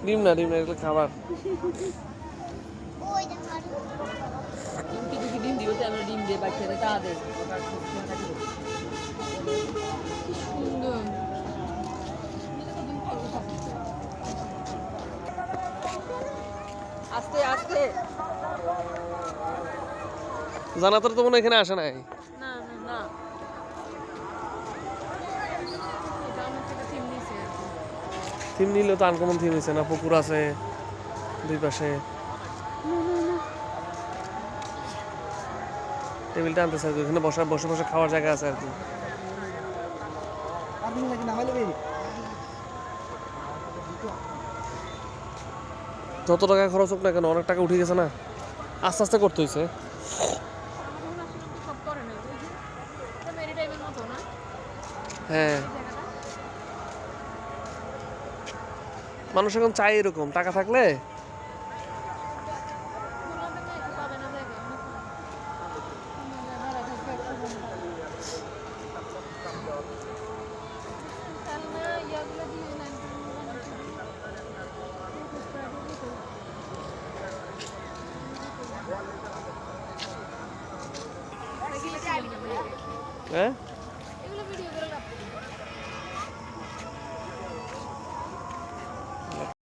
ডিম না এগুলো খাবার। ডিম দিও তো আমরা ডিম দিয়ে বাচ্চাদের তা দেয়। আস্তে আস্তে জানাতর তো মনে হয় এখানে আসে নাই। না না না থিম নিলেও তো আনকমন থিম হয়েছে না, পুকুর আছে দুই পাশে, টেবিলটা আনতে চাই এখানে বসে বসে খাওয়ার জায়গা আছে আর কি। যত টাকা খরচ হোক না কেন অনেক টাকা উঠে গেছে না, আস্তে আস্তে করতে হয়েছে। হ্যাঁ মানুষ এখন চাই এরকম, টাকা থাকলে হ্যাঁ